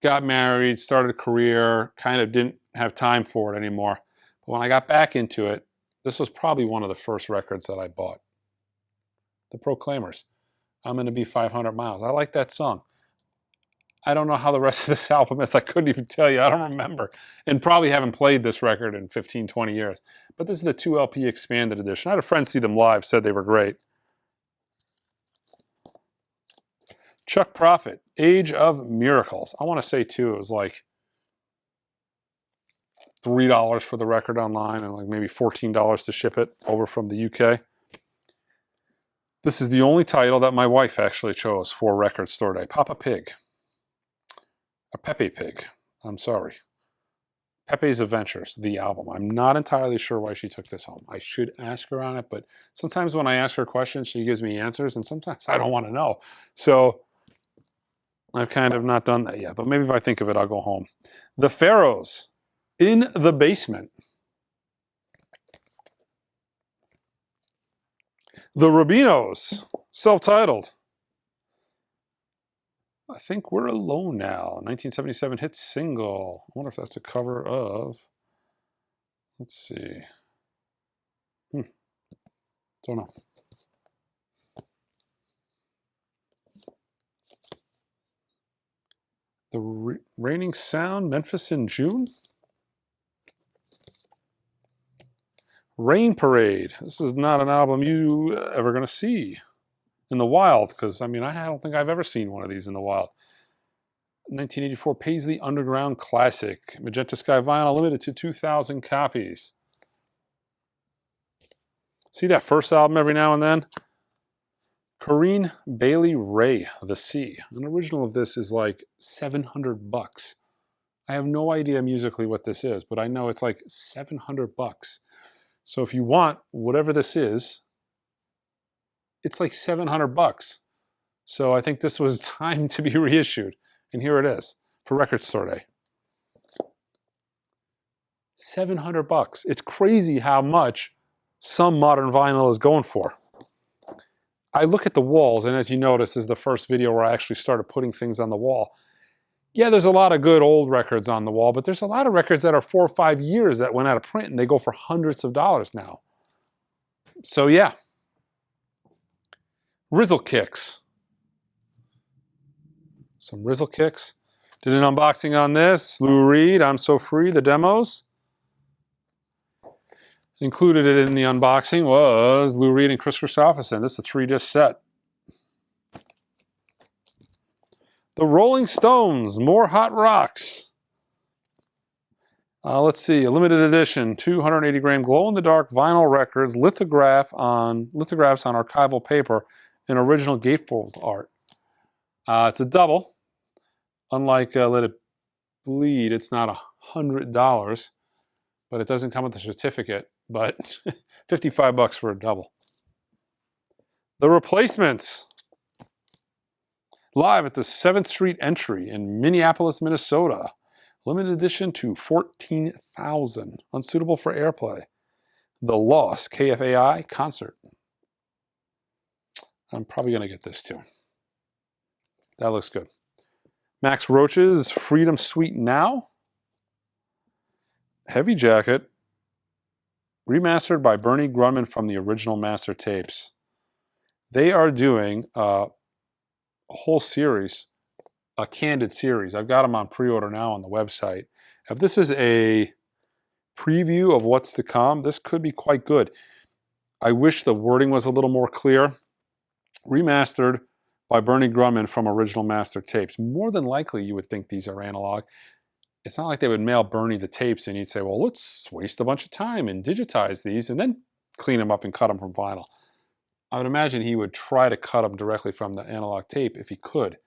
got married, started a career, kind of didn't have time for it anymore. But when I got back into it, this was probably one of the first records that I bought. The Proclaimers. I'm Gonna Be 500 Miles. I like that song. I don't know how the rest of this album is. I couldn't even tell you. I don't remember. And probably haven't played this record in 15, 20 years. But this is the 2 LP expanded edition. I had a friend see them live, said they were great. Chuck Prophet, Age of Miracles. I want to say, too, it was like $3 for the record online and like maybe $14 to ship it over from the UK. This is the only title that my wife actually chose for Record Store Day. Papa Pig. A Pepe Pig. I'm sorry. Pepe's Adventures, the album. I'm not entirely sure why she took this home. I should ask her on it, but sometimes when I ask her questions, she gives me answers, and sometimes I don't want to know. So I've kind of not done that yet, but maybe if I think of it, I'll go home. The Pharaohs, In the Basement. The Rubinos, self-titled. I Think We're Alone Now, 1977 hit single. I wonder if that's a cover of, let's see. Don't know. The Raining Sound, Memphis in June. Rain Parade. This is not an album you ever going to see in the wild, because I don't think I've ever seen one of these in the wild. 1984 Paisley Underground Classic, Magenta Sky vinyl, limited to 2,000 copies. See that first album every now and then? Corinne Bailey Ray, The Sea. An original of this is like $700. I have no idea musically what this is, but I know it's like $700. So if you want whatever this is, it's like $700. So I think this was time to be reissued. And here it is for Record Store Day. $700. It's crazy how much some modern vinyl is going for. I look at the walls, and as you notice, this is the first video where I actually started putting things on the wall. Yeah, there's a lot of good old records on the wall, but there's a lot of records that are 4 or 5 years that went out of print, and they go for hundreds of dollars now. So yeah. Rizzle Kicks. Some Rizzle Kicks. Did an unboxing on this. Lou Reed, I'm So Free, the demos. Included in the unboxing was Lou Reed and Chris Christopherson. This is a 3-disc set. The Rolling Stones, More Hot Rocks. Let's see, a limited edition, 280-gram glow-in-the-dark vinyl records, lithographs on archival paper, and original gatefold art. It's a double. Unlike Let It Bleed, it's not $100, but it doesn't come with a certificate. But $55 for a double. The Replacements. Live at the 7th Street Entry in Minneapolis, Minnesota. Limited edition to 14,000. Unsuitable for airplay. The Lost KFAI concert. I'm probably going to get this too. That looks good. Max Roach's Freedom Suite Now. Heavy Jacket. Remastered by Bernie Grunman from the original master tapes. They are doing a whole series, a candid series. I've got them on pre-order now on the website. If this is a preview of what's to come, this could be quite good. I wish the wording was a little more clear. Remastered by Bernie Grunman from original master tapes. More than likely, you would think these are analog. It's not like they would mail Bernie the tapes and he'd say, well, let's waste a bunch of time and digitize these and then clean them up and cut them from vinyl. I would imagine he would try to cut them directly from the analog tape if he could.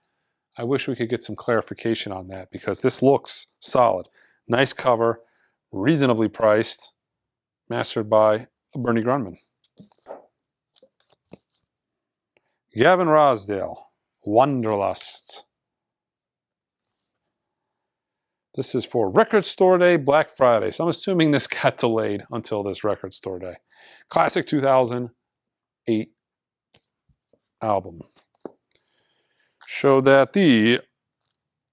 I wish we could get some clarification on that because this looks solid. Nice cover, reasonably priced, mastered by Bernie Grunman. Gavin Rosdale, Wanderlust. This is for Record Store Day, Black Friday. So I'm assuming this got delayed until this Record Store Day. Classic 2008 album. Show that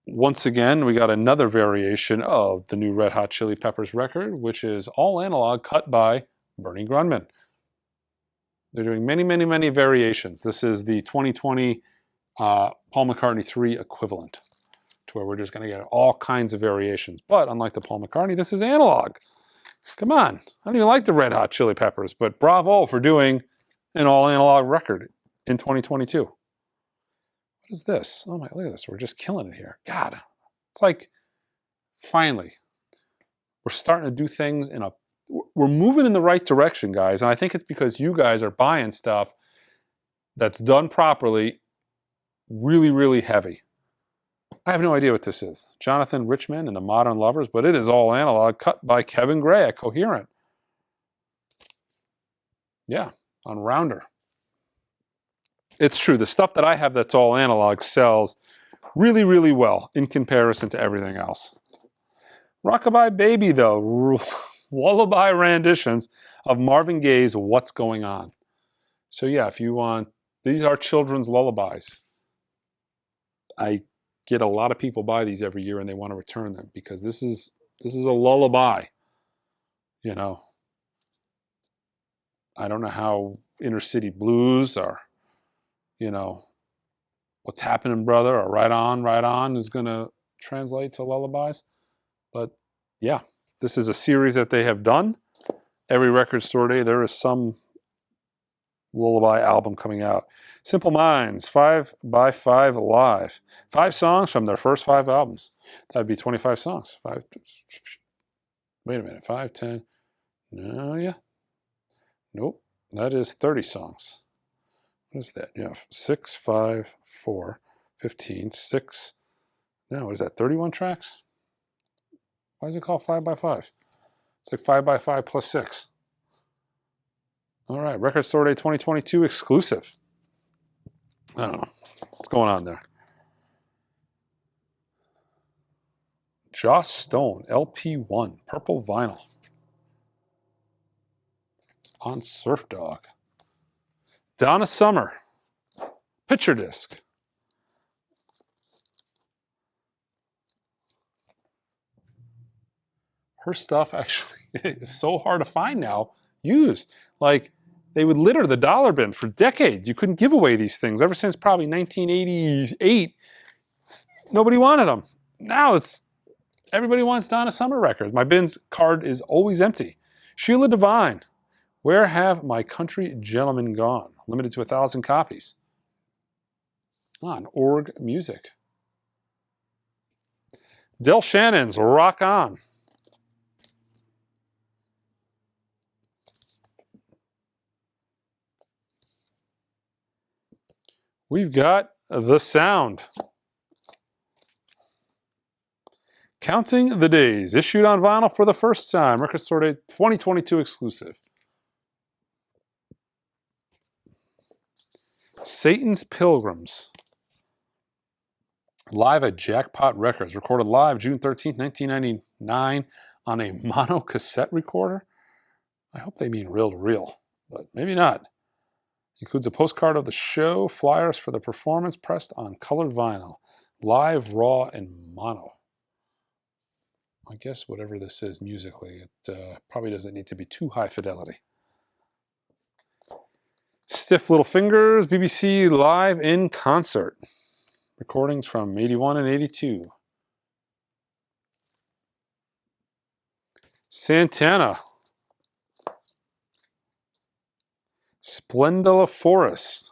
once again, we got another variation of the new Red Hot Chili Peppers record, which is all analog, cut by Bernie Grunman. They're doing many, many, many variations. This is the 2020 Paul McCartney 3 equivalent, to where we're just going to get all kinds of variations. But unlike the Paul McCartney, this is analog. Come on. I don't even like the Red Hot Chili Peppers, but bravo for doing an all analog record in 2022. What is this? Oh my, look at this. We're just killing it here. God, it's like, finally, we're starting to do things we're moving in the right direction, guys. And I think it's because you guys are buying stuff that's done properly, really, really heavy. I have no idea what this is. Jonathan Richman and the Modern Lovers, but it is all analog, cut by Kevin Gray at Coherent. Yeah, on Rounder. It's true. The stuff that I have that's all analog sells really, really well in comparison to everything else. Rockabye Baby, though. Lullaby renditions of Marvin Gaye's What's Going On. So yeah, if you want, these are children's lullabies. I get a lot of people buy these every year and they want to return them because this is a lullaby. You know, I don't know how Inner City Blues or, you know, What's Happening Brother or Right On is going to translate to lullabies. But yeah, this is a series that they have done. Every Record Store Day, there is some lullaby album coming out. Simple Minds, 5x5 Live. 5 songs from their first 5 albums. That would be 25 songs. Wait a minute, 5, 10. No, yeah. Nope, that is 30 songs. What is that? Yeah, 6, 5, 4, 15, 6. No, what is that, 31 tracks? Why is it called 5x5? It's like 5x5 plus 6. All right, Record Store Day 2022 exclusive. I don't know. What's going on there? Joss Stone, LP1, purple vinyl. On Surf Dog. Donna Summer, picture disc. Her stuff actually is so hard to find now, used. Like, they would litter the dollar bin for decades. You couldn't give away these things. Ever since probably 1988, nobody wanted them. Now everybody wants Donna Summer records. My bin's card is always empty. Sheila Divine, Where Have My Country Gentlemen Gone? Limited to 1,000 copies. On Org Music. Del Shannon's Rock On. We've got The Sound. Counting the Days, issued on vinyl for the first time. Record Store Day 2022 exclusive. Satan's Pilgrims. Live at Jackpot Records. Recorded live June 13th, 1999 on a mono cassette recorder. I hope they mean reel to reel, but maybe not. Includes a postcard of the show, flyers for the performance pressed on colored vinyl. Live, raw, and mono. I guess whatever this is musically, it probably doesn't need to be too high fidelity. Stiff Little Fingers, BBC Live in Concert. Recordings from 81 and 82. Santana. Splendula Forest.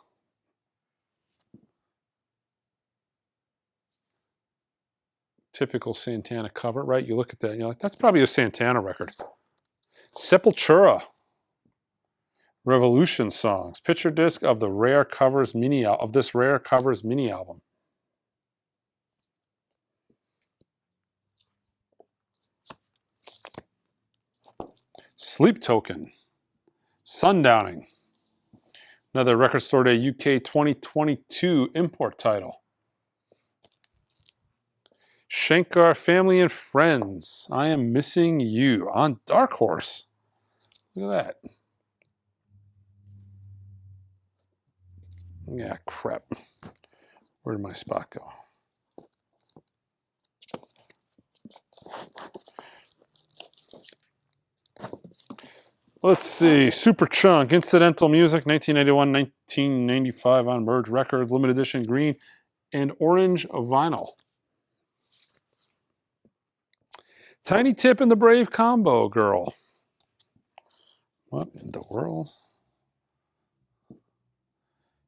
Typical Santana cover, right? You look at that and you're like, that's probably a Santana record. Sepultura. Revolution Songs. Picture disc of the Rare Covers mini album. Sleep Token. Sundowning. Another Record Store Day UK 2022 import title. Shankar Family and Friends. I Am Missing You on Dark Horse. Look at that. Yeah, crap. Where did my spot go? Let's see. Superchunk, Incidental Music, 1991-1995 on Merge Records, limited edition green and orange vinyl. Tiny Tip and the Brave Combo Girl. What in the world?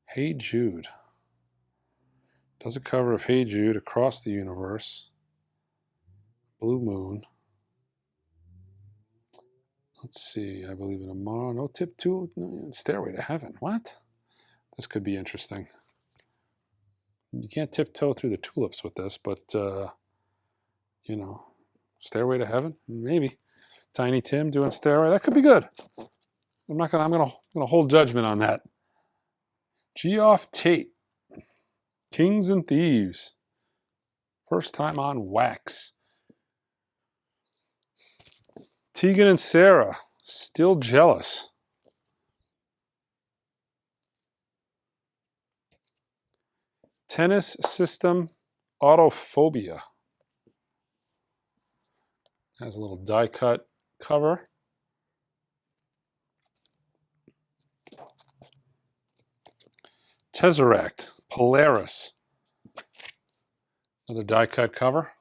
Hey Jude. Does a cover of Hey Jude, Across the Universe. Blue Moon. Let's see, I Believe in Tomorrow. No Tip to Stairway to Heaven. What? This could be interesting. You can't tiptoe through the tulips with this, but, you know, Stairway to Heaven? Maybe. Tiny Tim doing Stairway. That could be good. I'm gonna hold judgment on that. Geoff Tate. Kings and Thieves. First time on wax. Tegan and Sarah, Still Jealous. Tennis System, Autophobia. Has a little die cut cover. Tesseract, Polaris. Another die cut cover.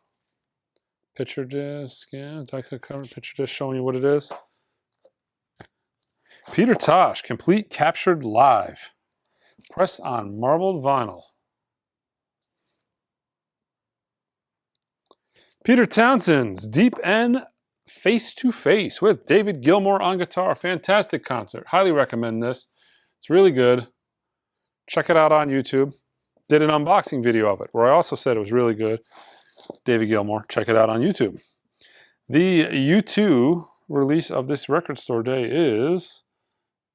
Picture disc, yeah, die cut cover, picture disc showing you what it is. Peter Tosh, Complete Captured Live. Press on marbled vinyl. Peter Townsend's Deep End Face to Face with David Gilmour on guitar. Fantastic concert. Highly recommend this. It's really good. Check it out on YouTube. Did an unboxing video of it where I also said it was really good. David Gilmour. Check it out on YouTube. The U2 release of this Record Store Day is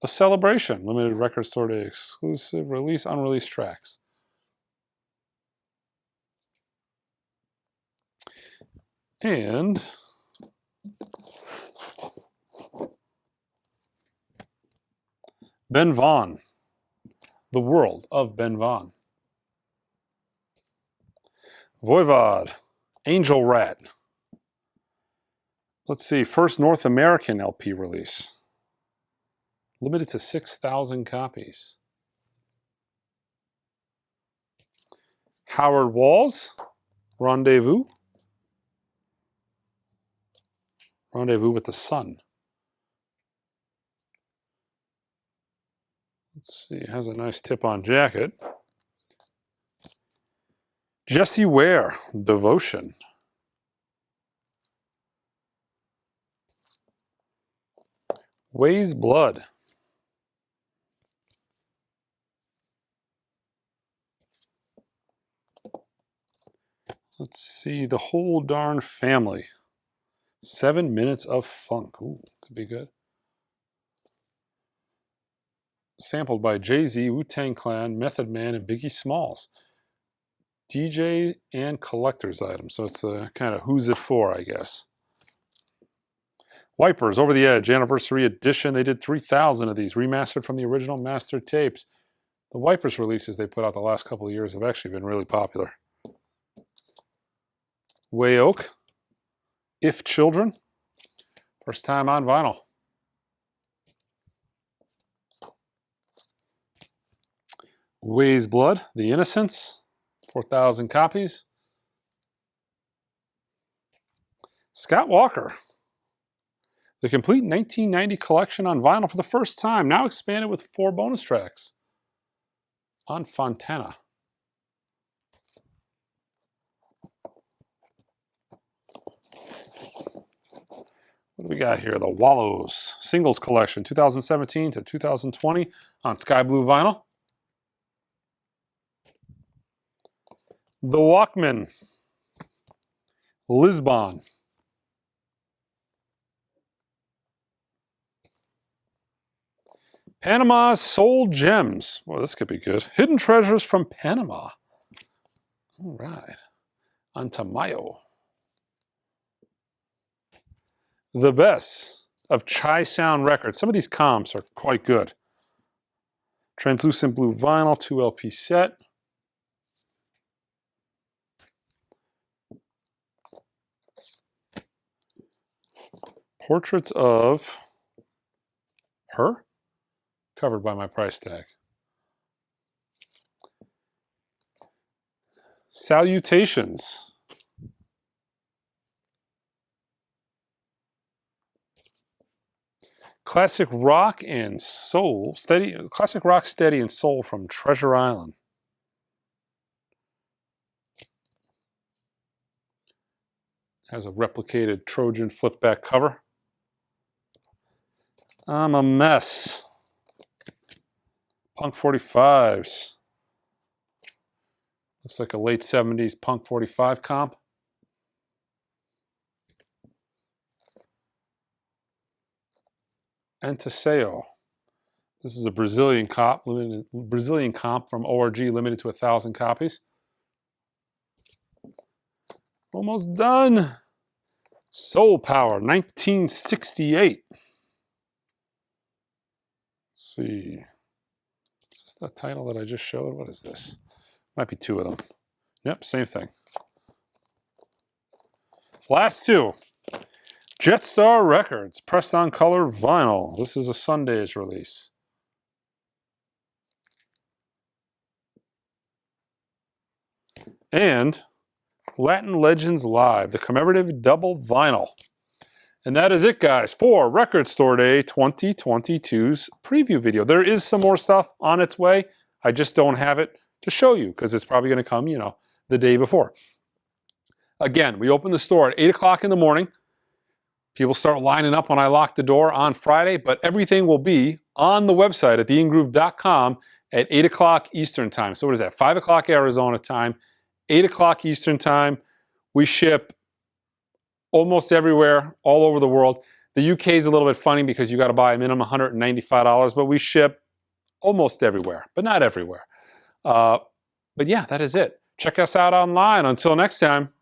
A Celebration. Limited Record Store Day exclusive release, unreleased tracks. And Ben Vaughn. The World of Ben Vaughn. Voivod. Angel Rat. Let's see, first North American LP release. Limited to 6,000 copies. Howard Walls. Rendezvous. Rendezvous with the Sun. Let's see, it has a nice tip-on jacket. Jessie Ware, Devotion. Weighs Blood. Let's see, The Whole Darn Family. 7 Minutes of Funk. Ooh, could be good. Sampled by Jay-Z, Wu-Tang Clan, Method Man, and Biggie Smalls. DJ and collector's item. So it's a kind of who's it for, I guess. Wipers, Over the Edge, Anniversary Edition. They did 3,000 of these, remastered from the original master tapes. The Wipers releases they put out the last couple of years have actually been really popular. Way Oak, If Children, first time on vinyl. Weighs Blood, The Innocents, 4,000 copies. Scott Walker, the complete 1990 collection on vinyl for the first time, now expanded with 4 bonus tracks on Fontana. What do we got here? The Wallows Singles Collection, 2017 to 2020 on Sky Blue vinyl. The Walkman, Lisbon. Panama Soul Gems. Well, this could be good. Hidden Treasures from Panama. All right. On Tamayo. The Best of Chai Sound Records. Some of these comps are quite good. Translucent Blue Vinyl, 2 LP set. Portraits of Her, covered by my price tag. Salutations. Classic Rock and Soul, Steady, Classic Rock Steady and Soul from Treasure Island. Has a replicated Trojan flip-back cover. I'm a Mess. Punk 45s. Looks like a late 70s Punk 45 comp. Anteseo. This is a Brazilian comp from ORG, limited to 1,000 copies. Almost done. Soul Power, 1968. Let's see. Is this the title that I just showed? What is this? Might be 2 of them. Yep, same thing. Last 2. Jetstar Records, pressed on color vinyl. This is a Sunday's release. And Latin Legends Live, the commemorative double vinyl. And that is it, guys, for Record Store Day 2022's preview video. There is some more stuff on its way. I just don't have it to show you because it's probably going to come, you know, the day before. Again, we open the store at 8 o'clock in the morning. People start lining up when I lock the door on Friday, but everything will be on the website at theingroove.com at 8 o'clock Eastern time. So what is that? 5 o'clock Arizona time, 8 o'clock Eastern time. We ship almost everywhere, all over the world. The UK is a little bit funny because you got to buy a minimum $195, but we ship almost everywhere, but not everywhere. But yeah, that is it. Check us out online. Until next time,